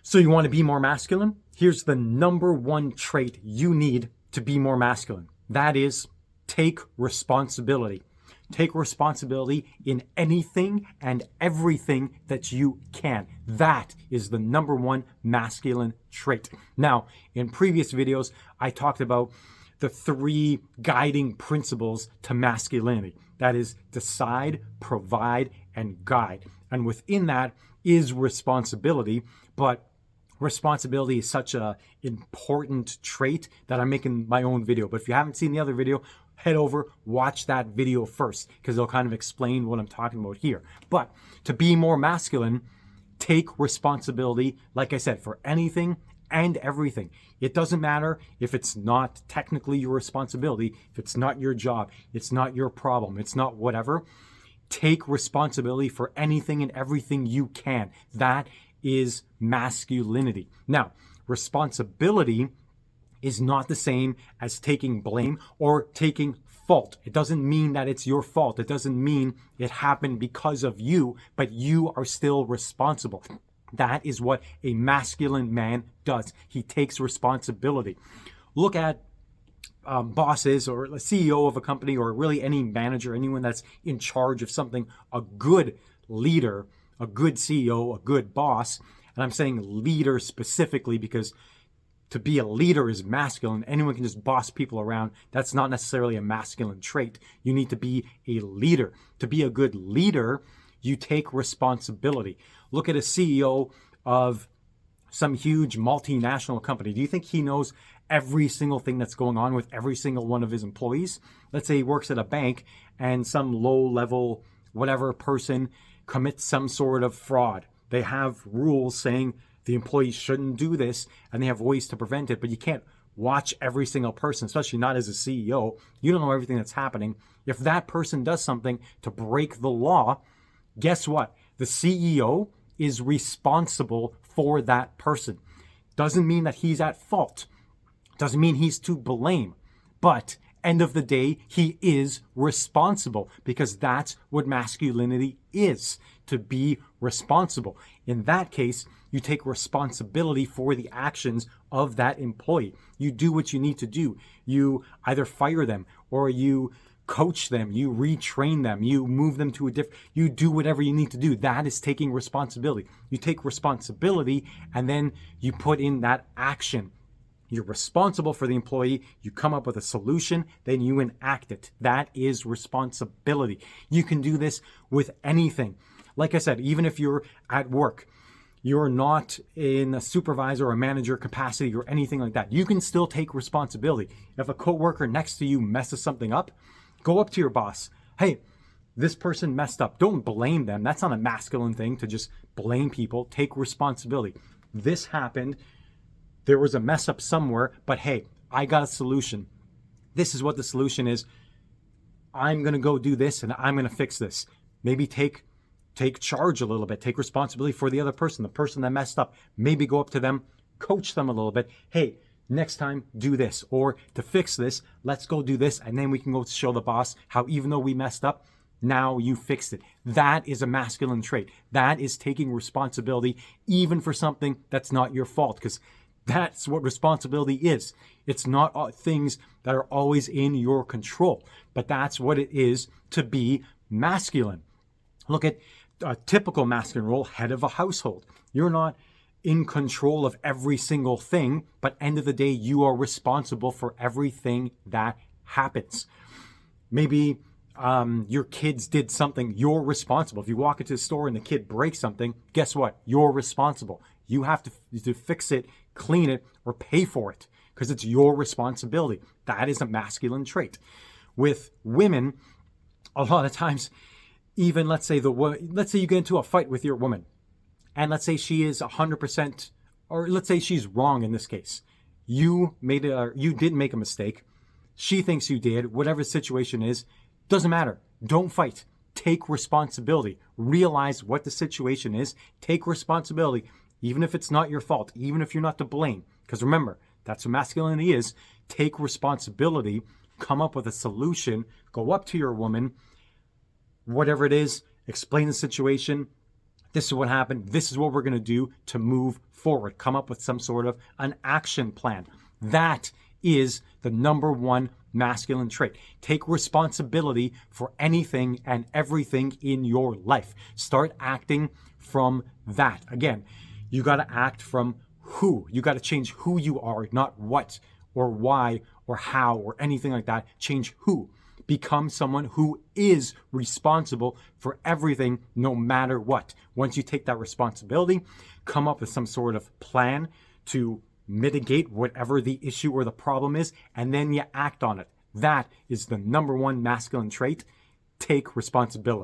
So you want to be more masculine? Here's the number one trait you need to be more masculine. That is, take responsibility. Take responsibility in anything and everything that you can. That is the number one masculine trait. Now, in previous videos, I talked about the 3 guiding principles to masculinity. That is, decide, provide, and guide. And within that is responsibility, but responsibility is such an important trait that I'm making my own video. But if you haven't seen the other video, head over, watch that video first, because it'll kind of explain what I'm talking about here. But to be more masculine, take responsibility, like I said, for anything and everything. It doesn't matter if it's not technically your responsibility, if it's not your job, it's not your problem, it's not whatever. Take responsibility for anything and everything you can. That is masculinity. Now, responsibility is not the same as taking blame or taking fault. It doesn't mean that it's your fault. It doesn't mean it happened because of you, but you are still responsible. That is what a masculine man does. He takes responsibility. Look at bosses or a CEO of a company, or really any manager, anyone that's in charge of something. A good leader, a good CEO, a good boss, and I'm saying leader specifically because to be a leader is masculine. Anyone can just boss people around. That's not necessarily a masculine trait. You need to be a leader. To be a good leader, you take responsibility. Look at a CEO of some huge multinational company. Do you think he knows every single thing that's going on with every single one of his employees? Let's say he works at a bank and some low-level whatever person commits some sort of fraud. They have rules saying the employees shouldn't do this, and they have ways to prevent it, but you can't watch every single person, especially not as a CEO. You don't know everything that's happening. If that person does something to break the law, guess what? The CEO is responsible for that person. Doesn't mean that he's at fault. Doesn't mean he's to blame. But end of the day, he is responsible, because that's what masculinity is, to be responsible. In that case, you take responsibility for the actions of that employee. You do what you need to do. You either fire them, or you coach them, you retrain them, you move them to a different, you do whatever you need to do. That is taking responsibility. You take responsibility and then you put in that action. You're responsible for the employee. You come up with a solution, then you enact it. That is responsibility. You can do this with anything. Like I said, even if you're at work, you're not in a supervisor or manager capacity or anything like that, you can still take responsibility. If a coworker next to you messes something up, go up to your boss. Hey, this person messed up. Don't blame them. That's not a masculine thing to just blame people. Take responsibility. This happened. There was a mess up somewhere, but hey, I got a solution. This is what the solution is. I'm going to go do this and I'm going to fix this. Maybe take charge a little bit. Take responsibility for the other person, the person that messed up. Maybe go up to them, coach them a little bit. Hey, next time, do this. Or to fix this, let's go do this. And then we can go show the boss how even though we messed up, now you fixed it. That is a masculine trait. That is taking responsibility even for something that's not your fault, because that's what responsibility is. It's not things that are always in your control, but that's what it is to be masculine. Look at a typical masculine role, head of a household. You're not in control of every single thing, but end of the day, you are responsible for everything that happens. Maybe your kids did something, you're responsible. If you walk into the store and the kid breaks something, guess what? You're responsible. You have to fix it, clean it, or pay for it, because it's your responsibility. That is a masculine trait. With women, a lot of times, even let's say you get into a fight with your woman, and let's say she is 100%, or let's say she's wrong in this case. You didn't make a mistake. She thinks you did. Whatever the situation is, doesn't matter. Don't fight. Take responsibility. Realize what the situation is. Take responsibility, even if it's not your fault, even if you're not to blame. Because remember, that's what masculinity is. Take responsibility. Come up with a solution. Go up to your woman, whatever it is, explain the situation, This is what happened. This is what we're going to do to move forward. Come up with some sort of an action plan. That is the number one masculine trait. Take responsibility for anything and everything in your life. Start acting from that. Again, you got to act from who. You got to change who you are, not what or why or how or anything like that. Change who. Become someone who is responsible for everything, no matter what. Once you take that responsibility, come up with some sort of plan to mitigate whatever the issue or the problem is, and then you act on it. That is the number one masculine trait. Take responsibility.